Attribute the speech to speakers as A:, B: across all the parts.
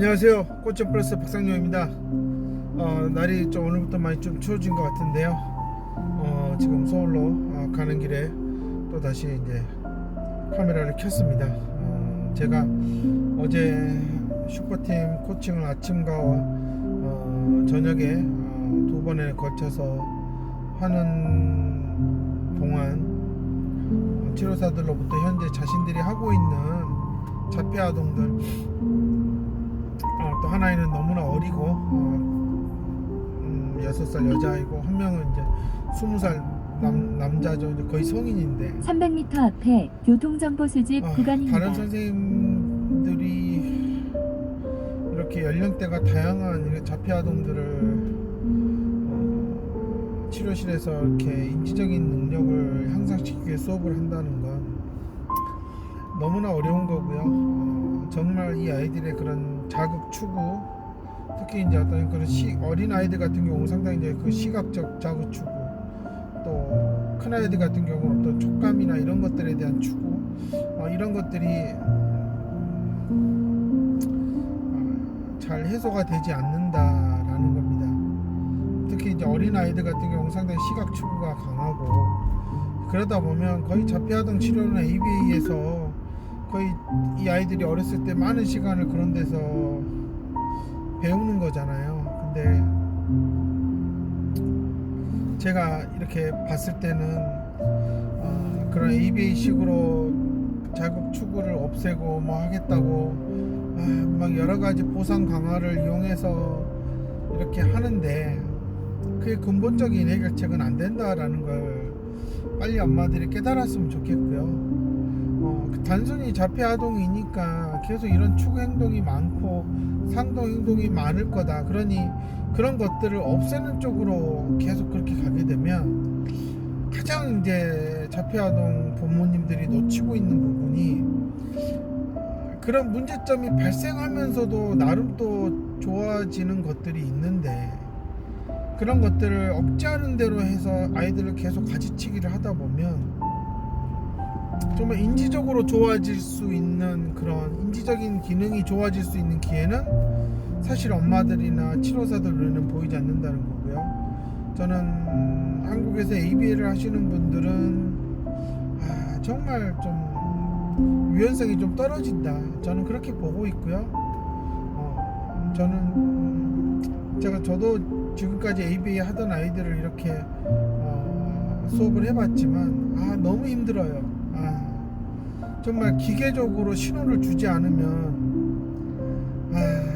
A: 안녕하세요. 꽃점 플러스 박상용입니다. 날이 좀 오늘부터 많이 좀 추워진 것 같은데요. 지금 서울로 가는 길에 또 다시 이제 카메라를 켰습니다. 제가 어제 슈퍼팀 코칭을 아침과 저녁에 두 번에 걸쳐서 하는 동안 치료사들로부터 현재 자신들이 하고 있는 자폐아동들, 또 하나는 너무나 어리고 6살 여자아이고 한 명은 이제 20살 남자죠. 이제 거의 성인인데
B: 300m 앞에 교통정보 수집 구간입니다.
A: 다른 선생님들이 이렇게 연령대가 다양한 이렇게 자폐아동들을 치료실에서 이렇게 인지적인 능력을 향상시키기 위해 수업을 한다는 건 너무나 어려운 거고요. 정말 이 아이들의 그런 자극 추구, 특히 이제 어떤 그런 어린 아이들 같은 경우 상당히 이제 그 시각적 자극 추구, 또 큰 아이들 같은 경우 어떤 촉감이나 이런 것들에 대한 추구, 이런 것들이 잘 해소가 되지 않는다라는 겁니다. 특히 이제 어린 아이들 같은 경우 상당히 시각 추구가 강하고, 그러다 보면 거의 자폐아동 치료는 ABA에서 거의 이 아이들이 어렸을 때 많은 시간을 그런 데서 배우는 거잖아요. 근데 제가 이렇게 봤을 때는 그런 ABA식으로 자극 추구를 없애고 뭐 하겠다고 막 여러 가지 보상 강화를 이용해서 이렇게 하는데 그게 근본적인 해결책은 안 된다라는 걸 빨리 엄마들이 깨달았으면 좋겠고요. 단순히 자폐아동이니까 계속 이런 추구 행동이 많고 상동 행동이 많을 거다. 그러니 그런 것들을 없애는 쪽으로 계속 그렇게 가게 되면 가장 이제 자폐아동 부모님들이 놓치고 있는 부분이 그런 문제점이 발생하면서도 나름 또 좋아지는 것들이 있는데 그런 것들을 억제하는 대로 해서 아이들을 계속 가지치기를 하다 보면 정말 인지적으로 좋아질 수 있는 그런 인지적인 기능이 좋아질 수 있는 기회는 사실 엄마들이나 치료사들 눈에는 보이지 않는다는 거고요. 저는 한국에서 ABA를 하시는 분들은 정말 좀 유연성이 좀 떨어진다, 저는 그렇게 보고 있고요. 저도 지금까지 ABA 하던 아이들을 이렇게 수업을 해봤지만 너무 힘들어요. 정말 기계적으로 신호를 주지 않으면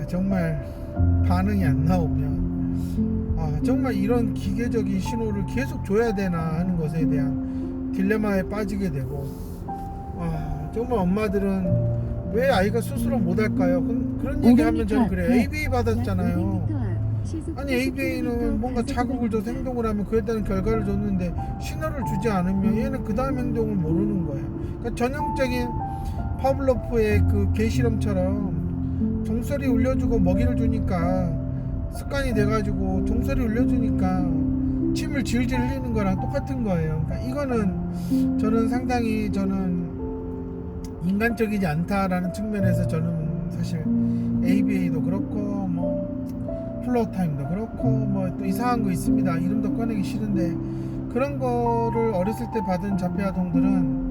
A: 정말 반응이 안 나오면 정말 이런 기계적인 신호를 계속 줘야 되나 하는 것에 대한 딜레마에 빠지게 되고 정말 엄마들은 왜 아이가 스스로 못할까요? 그런 얘기하면 저는 그래요. ABA 받았잖아요. 아니 ABA는 뭔가 자극을 줘서 행동을 하면 그에 따른 결과를 줬는데 신호를 주지 않으면 얘는 그 다음 행동을 모르는 거예요. 그러니까 전형적인 파블로프의 그 개 실험처럼 종소리 울려주고 먹이를 주니까 습관이 돼가지고 종소리 울려주니까 침을 질질 흘리는 거랑 똑같은 거예요. 그러니까 이거는 저는 인간적이지 않다라는 측면에서 저는 사실 ABA도 그렇고 플로우 타임도 그렇고 또 이상한 거 있습니다. 이름도 꺼내기 싫은데 그런 거를 어렸을 때 받은 자폐아동들은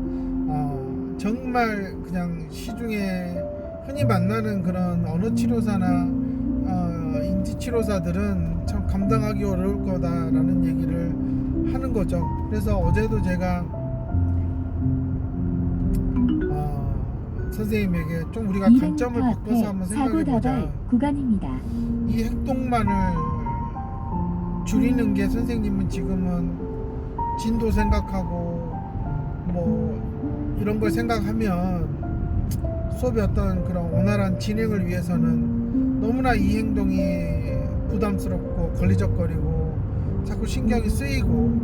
A: 정말 그냥 시중에 흔히 만나는 그런 언어 치료사나 인지 치료사들은 참 감당하기 어려울 거다라는 얘기를 하는 거죠. 그래서 어제도 제가 선생님에게 좀 우리가 관점을 바꿔서 한번 생각해보자.
B: 구간입니다.
A: 이 행동만을 줄이는 게 선생님은 지금은 진도 생각하고 이런 걸 생각하면 수업의 어떤 그런 원활한 진행을 위해서는 너무나 이 행동이 부담스럽고 걸리적거리고 자꾸 신경이 쓰이고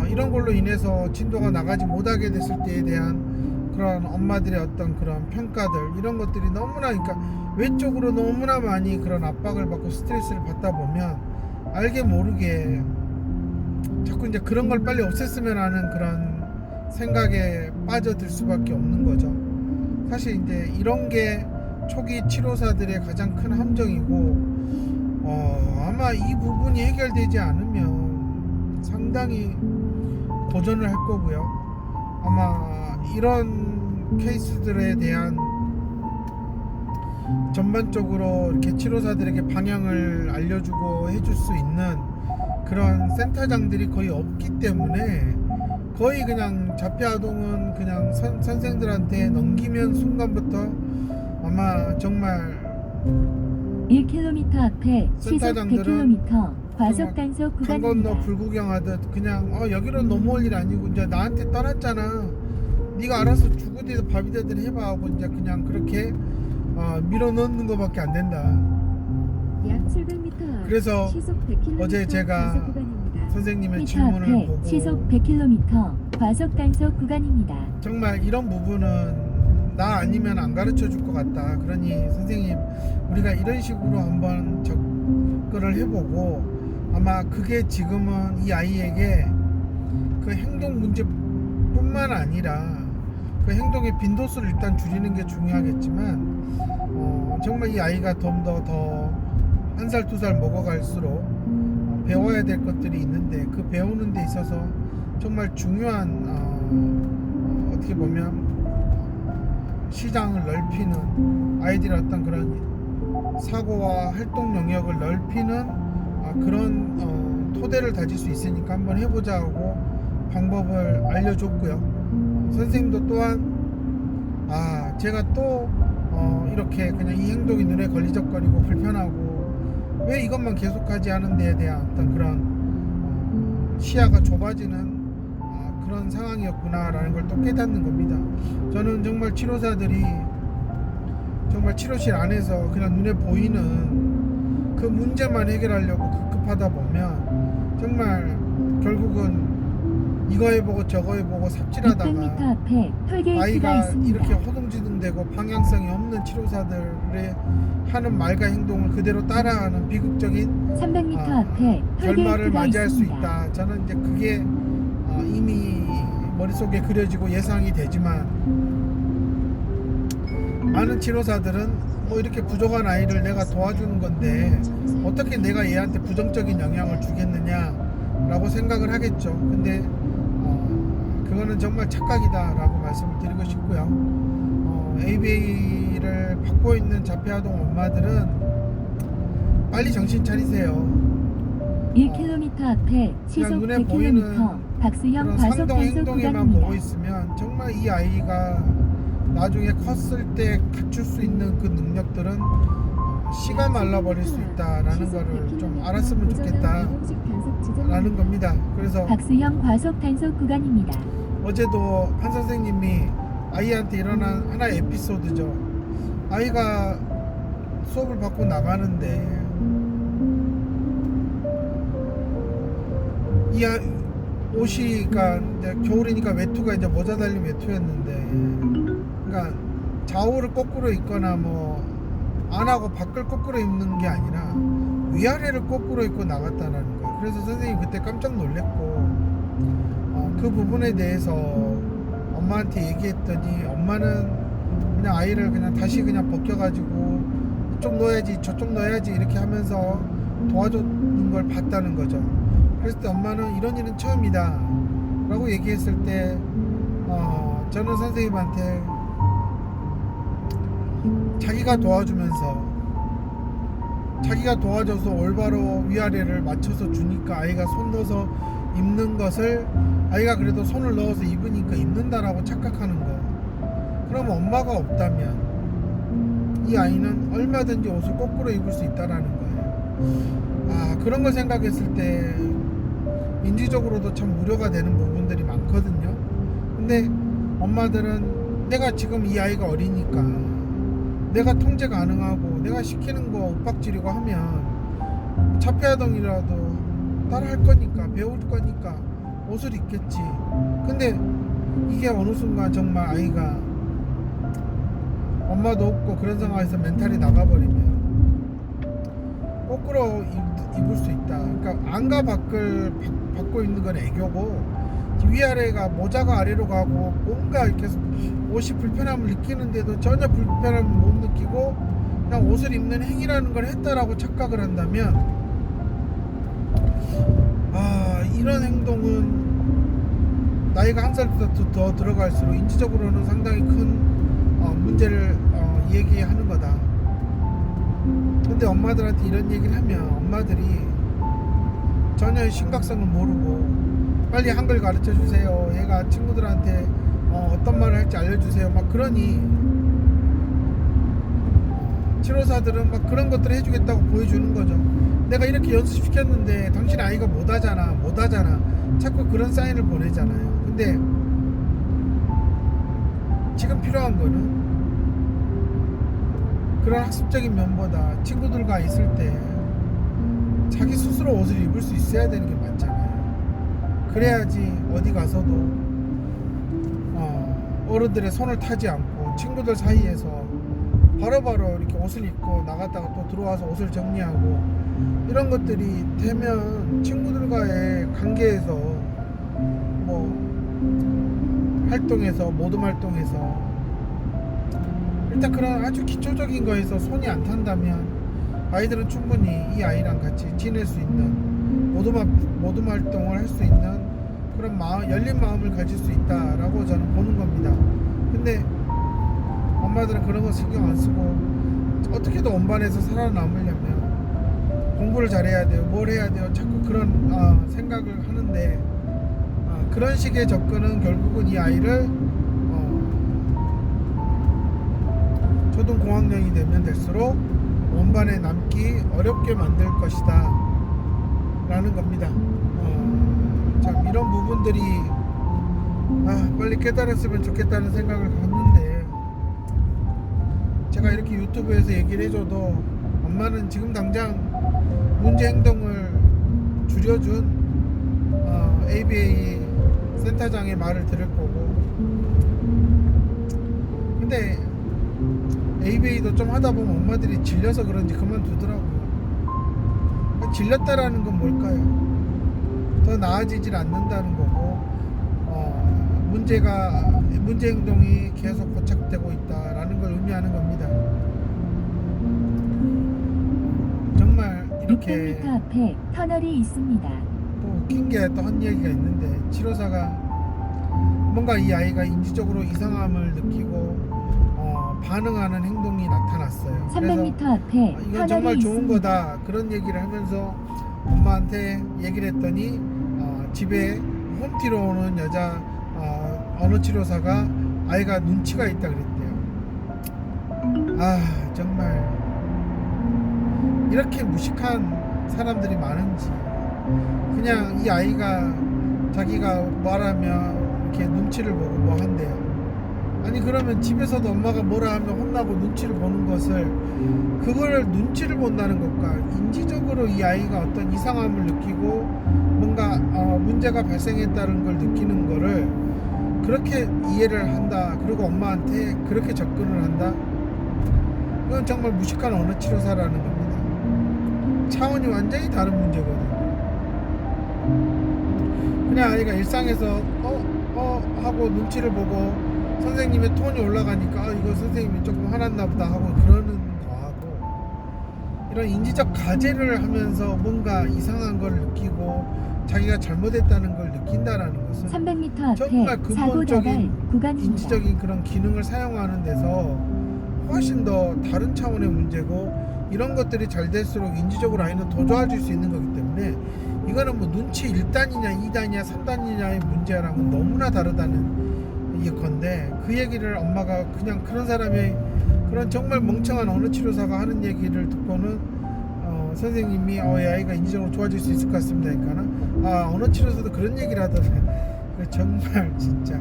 A: 이런 걸로 인해서 진도가 나가지 못하게 됐을 때에 대한 그런 엄마들의 어떤 그런 평가들, 이런 것들이 너무나, 그러니까 외적으로 너무나 많이 그런 압박을 받고 스트레스를 받다 보면 알게 모르게 자꾸 이제 그런 걸 빨리 없앴으면 하는 그런 생각에 빠져들 수밖에 없는 거죠. 사실 이제 이런 게 초기 치료사들의 가장 큰 함정이고, 아마 이 부분이 해결되지 않으면 상당히 도전을 할 거고요. 아마 이런 케이스들에 대한 전반적으로 이렇게 치료사들에게 방향을 알려주고 해줄 수 있는 그런 센터장들이 거의 없기 때문에 거의 그냥 자폐아동은 그냥 선생들한테 넘기면 순간부터 아마 정말
B: 1km 앞에 시속
A: 센터장들은
B: 100km 과속 단속
A: 강 건너
B: 구간입니다.
A: 불구경하듯 그냥 여기로 넘어올 일 아니고 이제 나한테 떠났잖아, 네가 알아서 죽으든 밥이 되든 해봐 하고 이제 그냥 그렇게 밀어넣는 것밖에 안 된다.
B: 약 700m
A: 그래서
B: 시속 100km
A: 어제 제가
B: 과속 구간입니다.
A: 선생님의
B: 100m
A: 질문을
B: 앞에
A: 보고
B: 시속 100km 과속 단속 구간입니다.
A: 정말 이런 부분은 나 아니면 안 가르쳐 줄 것 같다. 그러니 선생님, 우리가 이런 식으로 한번 접근을 해보고, 아마 그게 지금은 이 아이에게 그 행동 문제뿐만 아니라 그 행동의 빈도수를 일단 줄이는 게 중요하겠지만, 정말 이 아이가 좀 더 한 살 두 살 먹어갈수록 배워야 될 것들이 있는데, 그 배우는 데 있어서 정말 중요한 어떻게 보면 시장을 넓히는, 아이들의 어떤 그런 사고와 활동 영역을 넓히는 그런 토대를 다질 수 있으니까 한번 해보자 하고 방법을 알려줬고요. 선생님도 또한 제가 또 이렇게 그냥 이 행동이 눈에 걸리적거리고 불편하고 왜 이것만 계속하지 하는 데에 대한 어떤 그런 시야가 좁아지는 그런 상황이었구나 라는 걸 또 깨닫는 겁니다. 저는 정말 치료사들이 정말 치료실 안에서 그냥 눈에 보이는 그 문제만 해결하려고 급급하다 보면 정말 결국은 이거 해보고 저거 해보고
B: 600m
A: 삽질하다가
B: 앞에 톨게이트가
A: 아이가
B: 있습니다.
A: 이렇게 허둥지둥대고 방향성이 없는 치료사들의 하는 말과 행동을 그대로 따라하는 비극적인
B: 300m 앞에
A: 결말을
B: 톨게이트가
A: 맞이할 수
B: 있습니다.
A: 있다. 저는 이제 그게 이미 머릿속에 그려지고 예상이 되지만, 많은 치료사들은 뭐 이렇게 부족한 아이를 내가 도와주는 건데 어떻게 내가 얘한테 부정적인 영향을 주겠느냐 라고 생각을 하겠죠. 근데 그거는 정말 착각이다 라고 말씀을 드리고 싶고요. ABA를 받고 있는 자폐아동 엄마들은 빨리 정신 차리세요.
B: 1km 앞에 시속
A: 눈에
B: 100km
A: 보이는
B: 박수형
A: 그런
B: 과속
A: 상동
B: 단속
A: 행동에만
B: 구간입니다.
A: 보고 있으면 정말 이 아이가 나중에 컸을 때 갖출 수 있는 그 능력들은 씨가 말라버릴 수 있다라는 거를 좀 알았으면 좋겠다 라는 겁니다. 그래서
B: 박수형 과속 단속 구간입니다.
A: 어제도 한 선생님이 아이한테 일어난 하나의 에피소드죠. 아이가 수업을 받고 나가는데 이 옷이, 그러니까 이제 겨울이니까 외투가 이제 모자 달린 외투였는데, 그러니까 좌우를 거꾸로 입거나 뭐 안 하고 밖을 거꾸로 입는 게 아니라 위아래를 거꾸로 입고 나갔다는 거예요. 그래서 선생님이 그때 깜짝 놀랐고, 그 부분에 대해서 엄마한테 얘기했더니 엄마는 그냥 아이를 그냥 다시 그냥 벗겨가지고 이쪽 넣어야지 저쪽 넣어야지 이렇게 하면서 도와줬는 걸 봤다는 거죠. 그랬을 때 엄마는 이런 일은 처음이다 라고 얘기했을 때 저는 선생님한테 자기가 도와주면서 자기가 도와줘서 올바로 위아래를 맞춰서 주니까 아이가 손 넣어서 입는 것을 아이가 그래도 손을 넣어서 입으니까 입는다라고 착각하는 거, 그럼 엄마가 없다면 이 아이는 얼마든지 옷을 거꾸로 입을 수 있다라는 거예요. 그런 걸 생각했을 때 인지적으로도 참 우려가 되는 부분들이 많거든요. 근데 엄마들은 내가 지금 이 아이가 어리니까 내가 통제 가능하고 내가 시키는 거 윽박지르고 하면 자폐아동이라도 따라 할 거니까 배울 거니까 옷을 입겠지. 근데 이게 어느 순간 정말 아이가 엄마도 없고 그런 상황에서 멘탈이 나가버리면 거꾸로 입을 수 있다. 그러니까 안과 밖을 받고 있는 건 애교고 위아래가 모자가 아래로 가고 뭔가 이렇게 옷이 불편함을 느끼는데도 전혀 불편함을 못 느끼고 그냥 옷을 입는 행위라는 걸 했다라고 착각을 한다면, 이런 행동은 나이가 한 살 더 들어갈수록 인지적으로는 상당히 큰 문제를 얘기하는 거다. 근데 엄마들한테 이런 얘기를 하면 엄마들이 전혀 심각성을 모르고 빨리 한글 가르쳐 주세요, 얘가 친구들한테 어떤 말을 할지 알려주세요, 막 그러니 치료사들은 막 그런 것들을 해주겠다고 보여주는 거죠. 내가 이렇게 연습시켰는데 당신 아이가 못하잖아 자꾸 그런 사인을 보내잖아요. 근데 지금 필요한 거는 그런 학습적인 면보다 친구들과 있을 때 자기 스스로 옷을 입을 수 있어야 되는 게 맞잖아요. 그래야지 어디 가서도 어른들의 손을 타지 않고 친구들 사이에서 바로바로 이렇게 옷을 입고 나갔다가 또 들어와서 옷을 정리하고 이런 것들이 되면 친구들과의 관계에서 활동에서 모둠 활동에서 일단 그런 아주 기초적인 거에서 손이 안 탄다면 아이들은 충분히 이 아이랑 같이 지낼 수 있는 모둠 활동을 할 수 있는 그런 열린 마음을 가질 수 있다라고 저는 보는 겁니다. 근데 엄마들은 그런 거 신경 안 쓰고 어떻게든 원반에서 살아남으려면 공부를 잘해야 돼요, 뭘 해야 돼요, 자꾸 그런 생각을 하는데 그런 식의 접근은 결국은 이 아이를 초등고학년이 되면 될수록 원반에 남기 어렵게 만들 것이다 라는 겁니다. 참 이런 부분들이 빨리 깨달았으면 좋겠다는 생각을 갖는데, 제가 이렇게 유튜브에서 얘기를 해줘도 엄마는 지금 당장 문제 행동을 줄여준 ABA 센터장의 말을 들을 거고, 근데 ABA도 좀 하다 보면 엄마들이 질려서 그런지 그만두더라고요. 질렸다라는 건 뭘까요? 더 나아지질 않는다는 거고, 문제 행동이 계속 고착되고 있다라는 걸 의미하는 겁니다. 정말 이렇게
B: 600m 앞에 터널이 있습니다.
A: 또 웃긴 게 또 한 얘기가 있는데, 치료사가 뭔가 이 아이가 인지적으로 이상함을 느끼고 반응하는 행동이 나타났어요.
B: 300m 앞에
A: 이건 정말
B: 터널이
A: 좋은
B: 있습니다.
A: 거다 그런 얘기를 하면서 엄마한테 얘기를 했더니 집에 홈티로 오는 여자 언어 치료사가 아이가 눈치가 있다 그랬대요. 정말 이렇게 무식한 사람들이 많은지, 그냥 이 아이가 자기가 말하면 이렇게 눈치를 보고 뭐 한대요. 아니 그러면 집에서도 엄마가 뭐라 하면 혼나고 눈치를 보는 것을, 그걸 눈치를 본다는 것과 인지적으로 이 아이가 어떤 이상함을 느끼고 뭔가 문제가 발생했다는 걸 느끼는 거를 그렇게 이해를 한다, 그리고 엄마한테 그렇게 접근을 한다, 이건 정말 무식한 언어치료사라는 겁니다. 차원이 완전히 다른 문제거든요. 그냥 아이가 일상에서 하고 눈치를 보고 선생님의 톤이 올라가니까 이거 선생님이 조금 화났나 보다 하고 그러는 거하고, 이런 인지적 가제를 하면서 뭔가 이상한 걸 느끼고 자기가 잘못했다는 걸 느낀다라는 것은
B: 300m 앞에
A: 정말
B: 사고
A: 근본적인
B: 나갈 구간입니다.
A: 인지적인 그런 기능을 사용하는 데서 훨씬 더 다른 차원의 문제고, 이런 것들이 잘 될수록 인지적으로 아이는 더 좋아질 수 있는 거기 때문에 이거는 뭐 눈치 1단이냐 2단이냐 3단이냐의 문제랑은 너무나 다르다는 건데, 그 얘기를 엄마가 그냥 그런 사람의 그런 정말 멍청한 언어치료사가 하는 얘기를 듣고는 선생님이 이 아이가 인지적으로 좋아질 수 있을 것 같습니다 그러니까 언어치료사도 그런 얘기를 하더라고요. 정말 진짜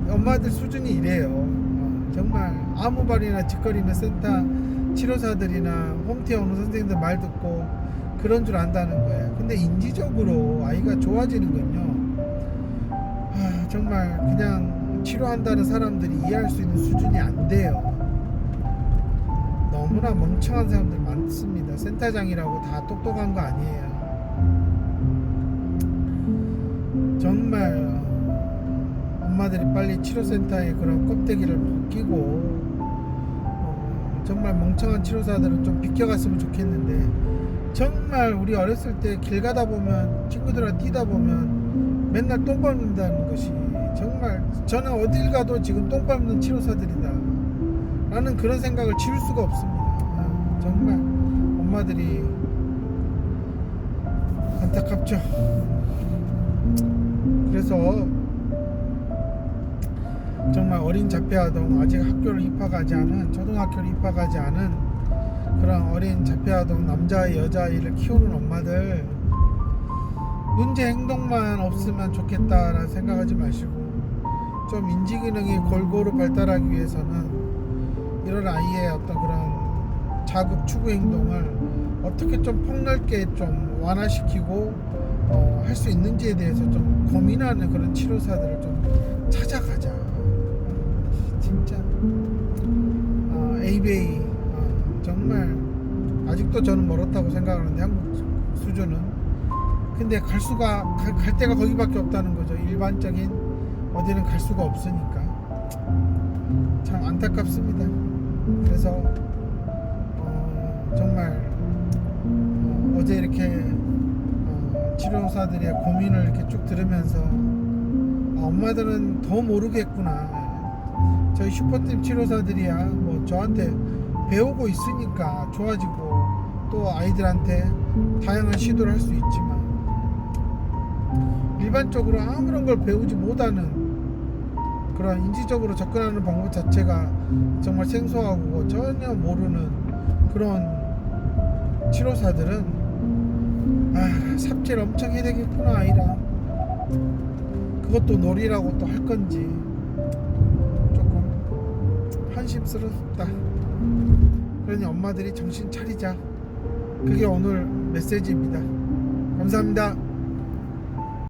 A: 엄마들 수준이 이래요. 정말 아무 말이나 짓거리는 센터 치료사들이나 홈티 언어 선생님들 말 듣고 그런 줄 안다는 거예요. 근데 인지적으로 아이가 좋아지는 건요, 정말 그냥 치료한다는 사람들이 이해할 수 있는 수준이 안 돼요. 너무나 멍청한 사람들 많습니다. 센터장이라고 다 똑똑한 거 아니에요. 정말 엄마들이 빨리 치료센터에 그런 껍데기를 벗기고 정말 멍청한 치료사들은 좀 비껴갔으면 좋겠는데, 정말 우리 어렸을 때 길 가다 보면 친구들이랑 뛰다 보면 맨날 똥 밟는다는 것이, 정말 저는 어딜 가도 지금 똥 밟는 치료사들이다 라는 그런 생각을 지울 수가 없습니다. 정말 엄마들이 안타깝죠. 그래서 정말 어린 자폐아동, 아직 학교를 입학하지 않은, 초등학교를 입학하지 않은 그런 어린 자폐아동 남자아이 여자아이를 키우는 엄마들, 문제 행동만 없으면 좋겠다라는 생각하지 마시고, 좀 인지기능이 골고루 발달하기 위해서는 이런 아이의 어떤 그런 자극 추구 행동을 어떻게 좀 폭넓게 좀 완화시키고 할 수 있는지에 대해서 좀 고민하는 그런 치료사들을 좀 찾아가자. 진짜 ABA 정말 아직도 저는 멀었다고 생각하는데, 한국 수준은. 근데 갈 데가 거기밖에 없다는 거죠. 일반적인 어디는 갈 수가 없으니까. 참 안타깝습니다. 그래서 정말 어제 이렇게 치료사들의 고민을 이렇게 쭉 들으면서 엄마들은 더 모르겠구나. 저희 슈퍼팀 치료사들이야 뭐 저한테 배우고 있으니까 좋아지고, 또 아이들한테 다양한 시도를 할 수 있지만 일반적으로 아무런 걸 배우지 못하는 그런 인지적으로 접근하는 방법 자체가 정말 생소하고 전혀 모르는 그런 치료사들은 삽질 엄청 해야 되겠구나 아이랑. 그것도 놀이라고 또 할 건지 조금 한심스럽다. 그러니 엄마들이 정신 차리자. 그게 오늘 메시지입니다. 감사합니다.